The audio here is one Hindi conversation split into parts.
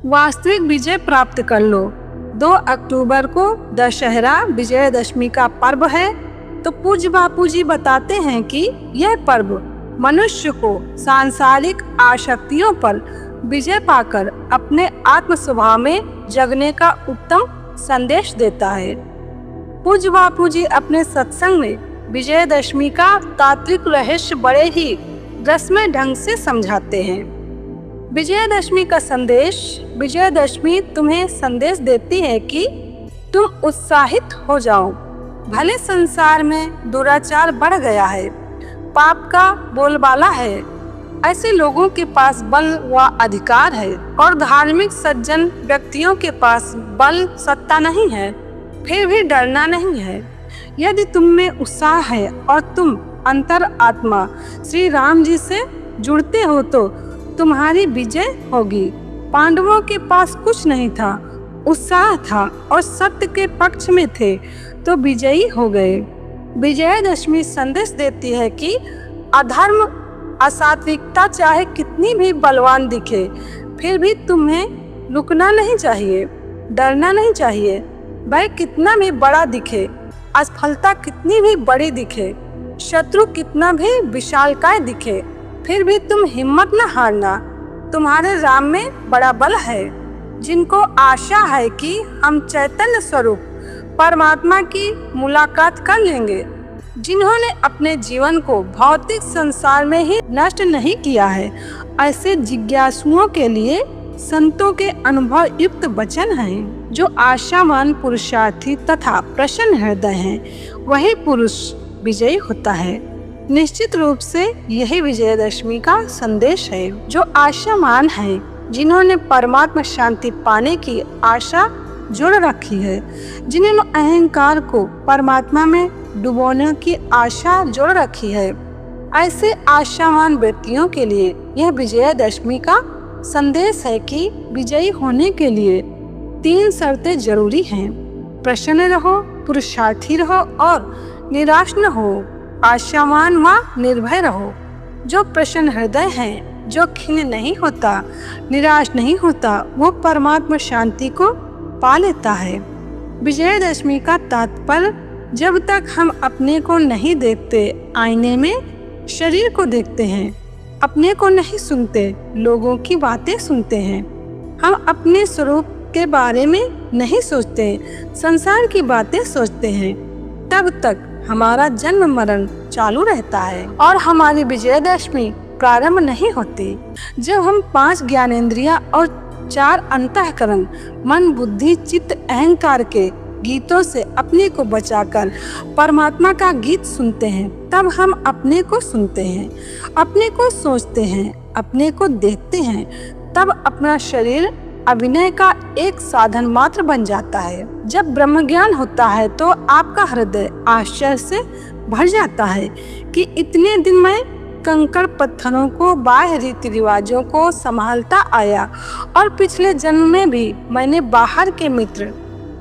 वास्तविक विजय प्राप्त कर लो। 2 अक्टूबर को दशहरा विजयदशमी का पर्व है। तो पूज्य बापू जी बताते हैं कि यह पर्व मनुष्य को सांसारिक आसक्तियों पर विजय पाकर अपने आत्म स्वभाव में जगने का उत्तम संदेश देता है। पूज्य बापू जी अपने सत्संग में विजयदशमी का तात्विक रहस्य बड़े ही रसमय ढंग से समझाते हैं। विजयदशमी का संदेश। विजयदशमी तुम्हें संदेश देती है कि तुम उत्साहित हो जाओ। भले संसार में दुराचार बढ़ गया है, पाप का बोलबाला है, ऐसे लोगों के पास बल व अधिकार है और धार्मिक सज्जन व्यक्तियों के पास बल सत्ता नहीं है, फिर भी डरना नहीं है। यदि तुम में उत्साह है और तुम अंतर आत्मा श्री राम जी से जुड़ते हो तो तुम्हारी विजय होगी। पांडवों के पास कुछ नहीं था, उत्साह था और सत्य के पक्ष में थे तो विजयी हो गए। विजयदशमी संदेश देती है कि अधर्म असात्विकता चाहे कितनी भी बलवान दिखे, फिर भी तुम्हें रुकना नहीं चाहिए, डरना नहीं चाहिए। वह कितना भी बड़ा दिखे, असफलता कितनी भी बड़ी दिखे, शत्रु कितना भी विशालकाय दिखे, फिर भी तुम हिम्मत न हारना। तुम्हारे राम में बड़ा बल है। जिनको आशा है कि हम चैतन्य स्वरूप परमात्मा की मुलाकात कर लेंगे, जिन्होंने अपने जीवन को भौतिक संसार में ही नष्ट नहीं किया है, ऐसे जिज्ञासुओं के लिए संतों के अनुभव युक्त वचन हैं। जो आशावान पुरुषार्थी तथा प्रसन्न हृदय हैं, वही पुरुष विजयी होता है। निश्चित रूप से यही विजयदशमी का संदेश है। जो आशावान है, जिन्होंने परमात्मा शांति पाने की आशा जोड़ रखी है, जिन्होंने अहंकार को परमात्मा में डुबोने की आशा जोड़ रखी है, ऐसे आशावान व्यक्तियों के लिए यह विजयदशमी का संदेश है कि विजयी होने के लिए 3 शर्तें जरूरी हैं। प्रसन्न रहो, पुरुषार्थी रहो और निराश न हो। आशावान व निर्भय रहो। जो प्रसन्न हृदय है, जो खिन्न नहीं होता, निराश नहीं होता, वो परमात्मा शांति को पा लेता है। विजयदशमी का तात्पर्य, जब तक हम अपने को नहीं देखते, आईने में शरीर को देखते हैं, अपने को नहीं सुनते, लोगों की बातें सुनते हैं, हम अपने स्वरूप के बारे में नहीं सोचते, संसार की बातें सोचते हैं, तब तक हमारा जन्म मरण चालू रहता है और हमारी विजयदशमी प्रारंभ नहीं होती। जब हम 5 ज्ञानेंद्रियां और 4 अंतःकरण मन बुद्धि चित्त अहंकार के गीतों से अपने को बचाकर परमात्मा का गीत सुनते हैं, तब हम अपने को सुनते हैं, अपने को सोचते हैं, अपने को देखते हैं, तब अपना शरीर अभिनय का एक साधन मात्र बन जाता है। जब ब्रह्म ज्ञान होता है तो आपका हृदय आश्चर्य से भर जाता है कि इतने दिन मैं कंकड़ पत्थरों को, बाह्य रीति रिवाजों को संभालता आया और पिछले जन्म में भी मैंने बाहर के मित्र,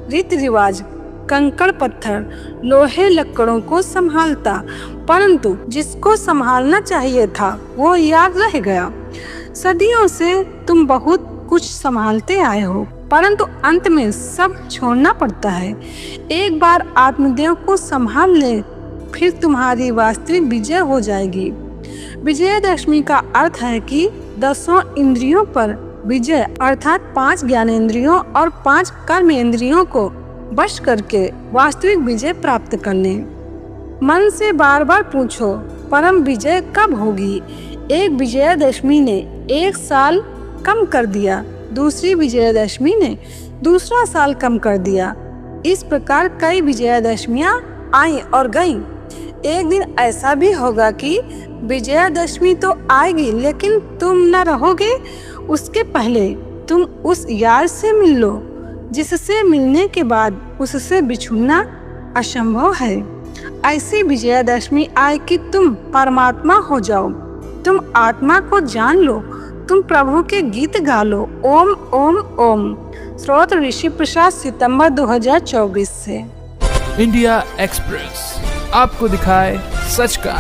रीति रिवाज, कंकड़ पत्थर, लोहे लकड़ों को संभालता, परंतु जिसको संभालना चाहिए था वो याद रह गया। सदियों से तुम बहुत कुछ संभालते आए हो, परंतु अंत में सब छोड़ना पड़ता है। एक बार आत्मदेव को संभाल ले, फिर तुम्हारी वास्तविक विजय हो जाएगी। विजयदशमी का अर्थ है कि 10 इंद्रियों पर विजय, अर्थात 5 ज्ञानेंद्रियों और 5 कर्मेंद्रियों को वश करके वास्तविक विजय प्राप्त करने। मन से बार बार पूछो, परम विजय कब होगी? एक विजयदशमी ने 1 साल कम कर दिया, दूसरी विजयदशमी ने दूसरा साल कम कर दिया। इस प्रकार कई विजयदशमियां आई और गईं। एक दिन ऐसा भी होगा कि विजयदशमी तो आएगी लेकिन तुम न रहोगे। उसके पहले तुम उस यार से मिल लो जिससे मिलने के बाद उससे बिछुड़ना असंभव है। ऐसी विजयदशमी आए कि तुम परमात्मा हो जाओ, तुम आत्मा को जान लो, तुम प्रभु के गीत गा लो। ओम ओम ओम। स्रोत ऋषि प्रसाद, सितंबर 2024 से। इंडिया एक्सप्रेस आपको दिखाए सच का।